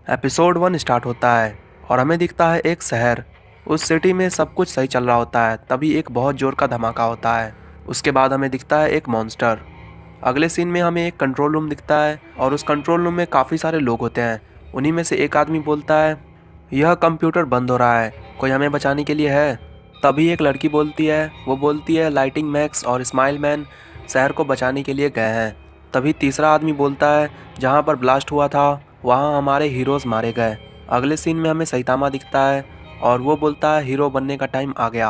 Episode 1 start होता है और हमें दिखता है एक शहर। उस सिटी में सब कुछ सही चल रहा होता है, तभी एक बहुत जोर का धमाका होता है। उसके बाद हमें दिखता है एक मॉन्स्टर। अगले सीन में हमें एक कंट्रोल रूम दिखता है और उस कंट्रोल रूम में काफ़ी सारे लोग होते हैं। उन्हीं में से एक आदमी बोलता है, यह कंप्यूटर बंद हो रहा है, कोई हमें बचाने के लिए है। तभी एक लड़की बोलती है, वो बोलती है लाइटिंग मैक्स और स्माइल मैन शहर को बचाने के लिए गए हैं। तभी तीसरा आदमी बोलता है, जहाँ पर ब्लास्ट हुआ था वहाँ हमारे हीरोज़ मारे गए। अगले सीन में हमें सैतामा दिखता है और वो बोलता है हिरो बनने का टाइम आ गया।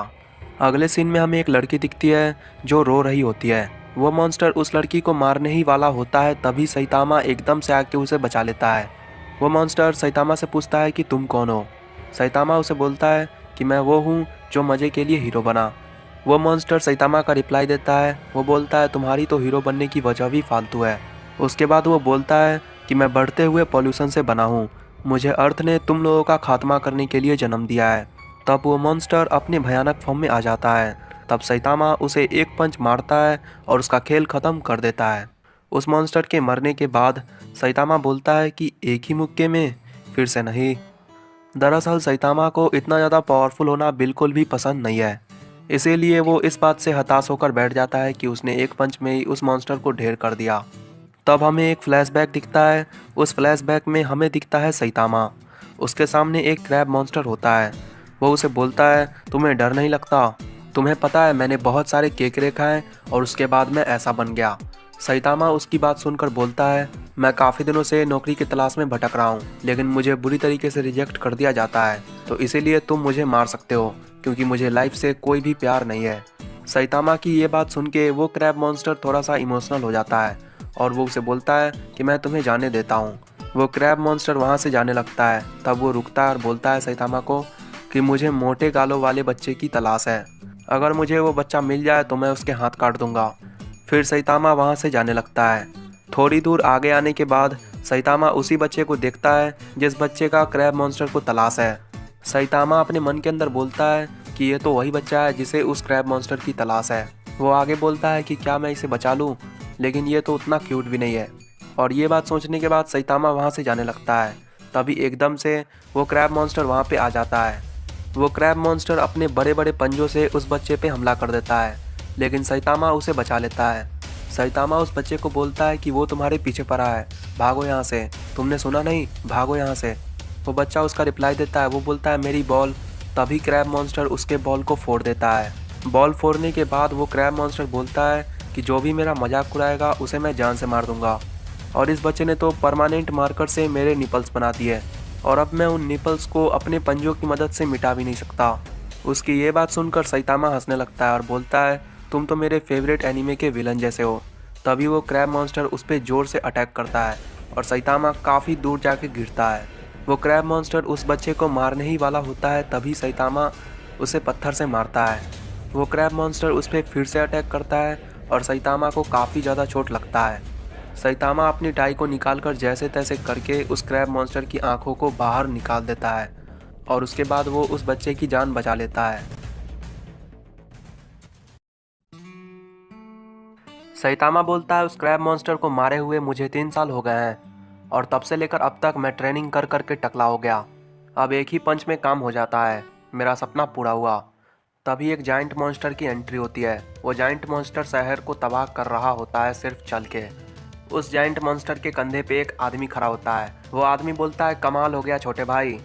अगले सीन में हमें एक लड़की दिखती है जो रो रही होती है। वो मॉन्स्टर उस लड़की को मारने ही वाला होता है, तभी सैतामा एकदम से आके उसे बचा लेता है। वो मॉन्स्टर सैतामा से पूछता है कि तुम कौन हो। सैतामा उसे बोलता है कि मैं वो हूँ जो मज़े के लिए हीरो बना। वो मॉन्स्टर सैतामा का रिप्लाई देता है, वो बोलता है तुम्हारी तो हीरो बनने की वजह भी फालतू है। उसके बाद वो बोलता है कि मैं बढ़ते हुए पॉल्यूशन से बना हूँ, मुझे अर्थ ने तुम लोगों का खात्मा करने के लिए जन्म दिया है। तब वो मॉन्स्टर अपने भयानक फॉर्म में आ जाता है। तब सैतामा उसे एक पंच मारता है और उसका खेल ख़त्म कर देता है। उस मॉन्स्टर के मरने के बाद सैतामा बोलता है कि एक ही मुक्के में, फिर से नहीं। दरअसल सैतामा को इतना ज़्यादा पावरफुल होना बिल्कुल भी पसंद नहीं है। इसीलिए वो इस बात से हताश होकर बैठ जाता है कि उसने एक पंच में ही उस मॉन्स्टर को ढेर कर दिया। तब हमें एक फ्लैशबैक दिखता है। उस फ्लैशबैक में हमें दिखता है सैतामा। उसके सामने एक क्रैब मॉन्स्टर होता है। वो उसे बोलता है, तुम्हें डर नहीं लगता? तुम्हें पता है मैंने बहुत सारे केकड़े खाए और उसके बाद मैं ऐसा बन गया। सैतामा उसकी बात सुनकर बोलता है, मैं काफ़ी दिनों से नौकरी की तलाश में भटक रहा हूँ, लेकिन मुझे बुरी तरीके से रिजेक्ट कर दिया जाता है, तो इसीलिए तुम मुझे मार सकते हो क्योंकि मुझे लाइफ से कोई भी प्यार नहीं है। सैतामा की ये बात सुन के वो क्रैब मॉन्स्टर थोड़ा सा इमोशनल हो जाता है और वो उसे बोलता है कि मैं तुम्हें जाने देता हूँ। वो क्रैब मॉन्स्टर वहाँ से जाने लगता है। तब वो रुकता है और बोलता है सैतामा को कि मुझे मोटे गालों वाले बच्चे की तलाश है, अगर मुझे वो बच्चा मिल जाए तो मैं उसके हाथ काट दूंगा। फिर सैतामा वहाँ से जाने लगता है। थोड़ी दूर आगे आने के बाद सैतामा उसी बच्चे को देखता है जिस बच्चे का क्रैब मॉन्स्टर को तलाश है। सैतामा अपने मन के अंदर बोलता है कि ये तो वही बच्चा है जिसे उस क्रैब मॉन्स्टर की तलाश है। वो आगे बोलता है कि क्या मैं इसे बचा लूँ, लेकिन ये तो उतना क्यूट भी नहीं है। और ये बात सोचने के बाद सैतामा वहाँ से जाने लगता है। तभी एकदम से वो क्रैब मॉन्स्टर वहाँ पे आ जाता है। वो क्रैब मॉन्स्टर अपने बड़े बड़े पंजों से उस बच्चे पे हमला कर देता है, लेकिन सैतामा उसे बचा लेता है। सैतामा उस बच्चे को बोलता है कि वो तुम्हारे पीछे पड़ा है, भागो यहाँ से, तुमने सुना नहीं, भागो यहाँ से। वो बच्चा उसका रिप्लाई देता है, वो बोलता है मेरी बॉल। तभी क्रैब मॉन्स्टर उसके बॉल को फोड़ देता है। बॉल फोड़ने के बाद वो क्रैब मॉन्स्टर बोलता है कि जो भी मेरा मजाक उड़ाएगा उसे मैं जान से मार दूंगा। और इस बच्चे ने तो परमानेंट मार्कर से मेरे निपल्स बना दिए और अब मैं उन निपल्स को अपने पंजों की मदद से मिटा भी नहीं सकता। उसकी ये बात सुनकर सैतामा हंसने लगता है और बोलता है, तुम तो मेरे फेवरेट एनीमे के विलन जैसे हो। तभी वो क्रैब मॉन्स्टर उस पर जोर से अटैक करता है और सैतामा काफ़ी दूर जाके गिरता है। वो क्रैब मॉन्स्टर उस बच्चे को मारने ही वाला होता है, तभी सैतामा उसे पत्थर से मारता है। वो क्रैब मॉन्स्टर उस पर फिर से अटैक करता है और सैतामा को काफ़ी ज़्यादा चोट लगता है। सैतामा अपनी टाई को निकालकर जैसे तैसे करके उस क्रैब मॉन्स्टर की आंखों को बाहर निकाल देता है और उसके बाद वो उस बच्चे की जान बचा लेता है। सैतामा बोलता है, उस क्रैब मॉन्स्टर को मारे हुए मुझे 3 साल हो गए हैं और तब से लेकर अब तक मैं ट्रेनिंग कर कर के टकला हो गया। अब एक ही पंच में काम हो जाता है, मेरा सपना पूरा हुआ। तभी एक जाइंट मॉन्स्टर की एंट्री होती है। वो जाइंट मॉन्स्टर शहर को तबाह कर रहा होता है सिर्फ चल के। उस जाइंट मॉन्स्टर के कंधे पे एक आदमी खड़ा होता है। वो आदमी बोलता है, कमाल हो गया छोटे भाई।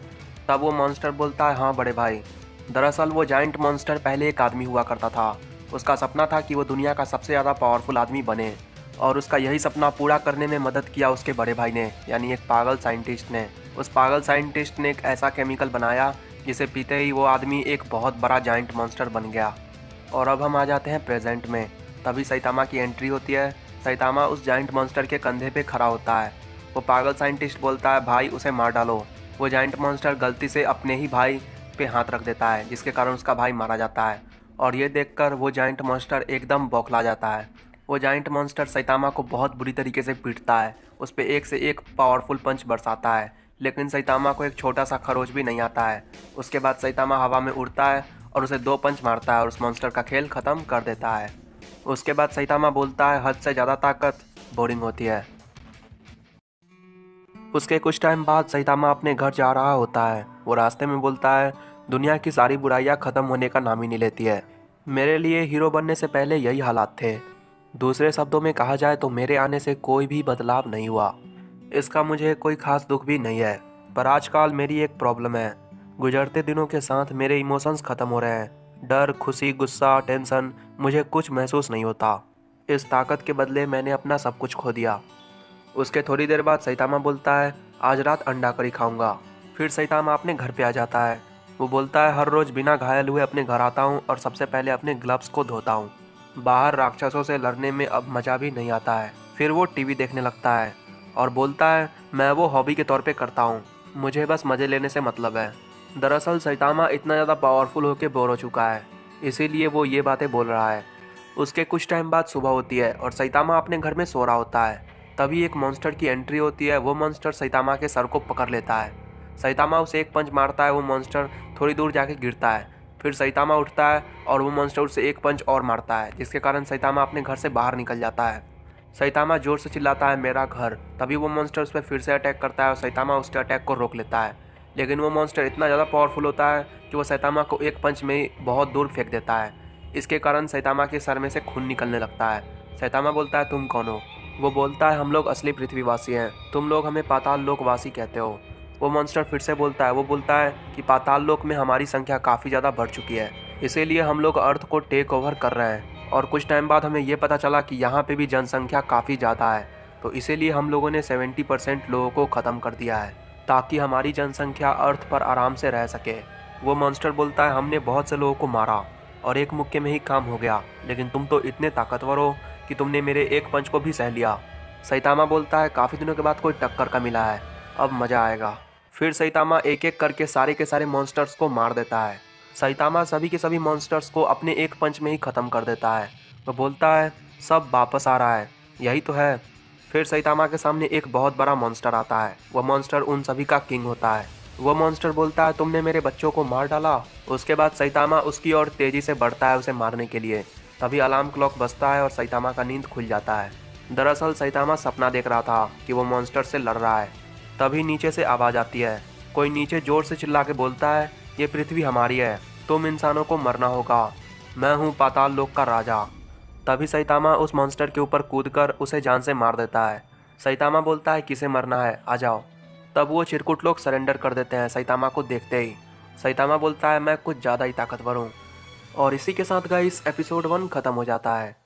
तब वो मॉन्स्टर बोलता है, हाँ बड़े भाई। दरअसल वो जाइंट मॉन्स्टर पहले एक आदमी हुआ करता था। उसका सपना था कि वो दुनिया का सबसे ज़्यादा पावरफुल आदमी बने और उसका यही सपना पूरा करने में मदद किया उसके बड़े भाई ने, यानी एक पागल साइंटिस्ट ने। उस पागल साइंटिस्ट ने एक ऐसा केमिकल बनाया जिसे पीते ही वो आदमी एक बहुत बड़ा जाइंट मॉन्स्टर बन गया। और अब हम आ जाते हैं प्रेजेंट में। तभी सैतामा की एंट्री होती है। सैतामा उस जाइंट मॉन्स्टर के कंधे पे खड़ा होता है। वो पागल साइंटिस्ट बोलता है, भाई उसे मार डालो। वो जाइंट मॉन्स्टर गलती से अपने ही भाई पे हाथ रख देता है, जिसके कारण उसका भाई मारा जाता है। और ये देखकर वो जाइंट मॉन्स्टर एकदम बौखला जाता है। वो जाइंट मॉन्स्टर सैतामा को बहुत बुरी तरीके से पीटता है, उस पर एक से एक पावरफुल पंच बरसाता है, लेकिन सैतामा को एक छोटा सा खरोच भी नहीं आता है। उसके बाद सैतामा हवा में उड़ता है और उसे 2 पंच मारता है और उस मॉन्स्टर का खेल ख़त्म कर देता है। उसके बाद सैतामा बोलता है, हद से ज़्यादा ताकत बोरिंग होती है। उसके कुछ टाइम बाद सैतामा अपने घर जा रहा होता है। वो रास्ते में बोलता है, दुनिया की सारी बुराइयां खत्म होने का नाम ही नहीं लेती है। मेरे लिए हीरो बनने से पहले यही हालात थे। दूसरे शब्दों में कहा जाए तो मेरे आने से कोई भी बदलाव नहीं हुआ। इसका मुझे कोई खास दुख भी नहीं है। पर आजकल मेरी एक प्रॉब्लम है। गुजरते दिनों के साथ मेरे इमोशंस खत्म हो रहे हैं। डर, खुशी, गुस्सा, टेंशन, मुझे कुछ महसूस नहीं होता। इस ताकत के बदले मैंने अपना सब कुछ खो दिया। उसके थोड़ी देर बाद सैतामा बोलता है, आज रात अंडा करी खाऊंगा। फिर सैतामा अपने घर पे आ जाता है। वो बोलता है, हर रोज़ बिना घायल हुए अपने घर आता हूँ और सबसे पहले अपने ग्लव्स को धोता हूँ। बाहर राक्षसों से लड़ने में अब मज़ा भी नहीं आता है। फिर वो टीवी देखने लगता है और बोलता है, मैं वो हॉबी के तौर पे करता हूँ, मुझे बस मज़े लेने से मतलब है। दरअसल सैतामा इतना ज़्यादा पावरफुल होकर बोर हो चुका है, इसीलिए वो ये बातें बोल रहा है। उसके कुछ टाइम बाद सुबह होती है और सैतामा अपने घर में सो रहा होता है। तभी एक मॉन्स्टर की एंट्री होती है। वो मॉन्स्टर सैतामा के सर को पकड़ लेता है। सैतामा उसे एक पंच मारता है। वो मॉन्स्टर थोड़ी दूर जाके गिरता है। फिर सैतामा उठता है और वो मॉन्स्टर उसे एक पंच और मारता है, जिसके कारण सैतामा अपने घर से बाहर निकल जाता है। सैतामा जोर से चिल्लाता है, मेरा घर। तभी वो मॉन्स्टर उस पर फिर से अटैक करता है और सैतामा उसके अटैक को रोक लेता है। लेकिन वो मॉन्स्टर इतना ज़्यादा पावरफुल होता है कि वो सैतामा को एक पंच में ही बहुत दूर फेंक देता है। इसके कारण सैतामा के सर में से खून निकलने लगता है। सैतामा बोलता है, तुम कौन हो? वो बोलता है, हम लोग असली पृथ्वीवासी हैं, तुम लोग हमें पाताल लोकवासी कहते हो। वो मॉन्स्टर फिर से बोलता है। वो बोलता है कि पाताल लोक में हमारी संख्या काफ़ी ज़्यादा बढ़ चुकी है, इसीलिए हम लोग अर्थ को टेक ओवर कर रहे हैं। और कुछ टाइम बाद हमें ये पता चला कि यहाँ पे भी जनसंख्या काफ़ी ज़्यादा है, तो इसीलिए हम लोगों ने 70% लोगों को ख़त्म कर दिया है, ताकि हमारी जनसंख्या अर्थ पर आराम से रह सके। वो मॉन्स्टर बोलता है, हमने बहुत से लोगों को मारा और एक मुक्के में ही काम हो गया, लेकिन तुम तो इतने ताकतवर हो कि तुमने मेरे एक पंच को भी सह लिया। सैतामा बोलता है, काफ़ी दिनों के बाद कोई टक्कर का मिला है, अब मज़ा आएगा। फिर सैतामा एक एक करके सारे के सारे मॉन्स्टर्स को मार देता है। सैतामा सभी के सभी मॉन्स्टर्स को अपने एक पंच में ही ख़त्म कर देता है। वो बोलता है, सब वापस आ रहा है, यही तो है। फिर सैतामा के सामने एक बहुत बड़ा मॉन्स्टर आता है। वह मॉन्स्टर उन सभी का किंग होता है। वो मॉन्स्टर बोलता है, तुमने मेरे बच्चों को मार डाला। उसके बाद सैतामा उसकी ओर तेजी से बढ़ता है उसे मारने के लिए। तभी अलार्म क्लॉक बजता है और सैतामा का नींद खुल जाता है। दरअसल सैतामा सपना देख रहा था कि वो मॉन्स्टर से लड़ रहा है। तभी नीचे से आवाज़ आती है। कोई नीचे जोर से चिल्ला के बोलता है, ये पृथ्वी हमारी है, तुम इंसानों को मरना होगा, मैं हूँ पाताल लोक का राजा। तभी सैतामा उस मॉन्स्टर के ऊपर कूदकर उसे जान से मार देता है। सैतामा बोलता है, किसे मरना है, आ जाओ। तब वो चिरकुट लोग सरेंडर कर देते हैं सैतामा को देखते ही। सैतामा बोलता है, मैं कुछ ज़्यादा ही ताकतवर हूँ। और इसी के साथ गाइस एपिसोड 1 ख़त्म हो जाता है।